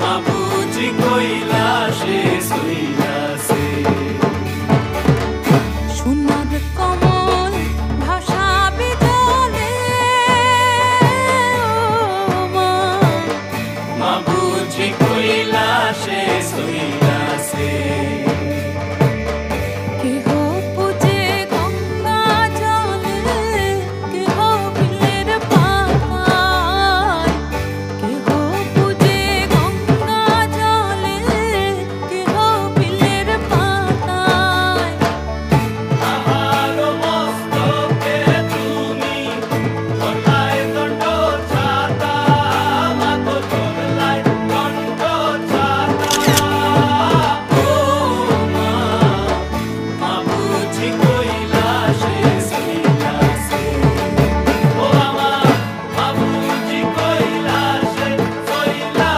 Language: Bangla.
মা বুঝি কইলা শেষ হইয়াছে। সোনার কমল ভাসাবে জলে ও মা, মা বুঝি কইলা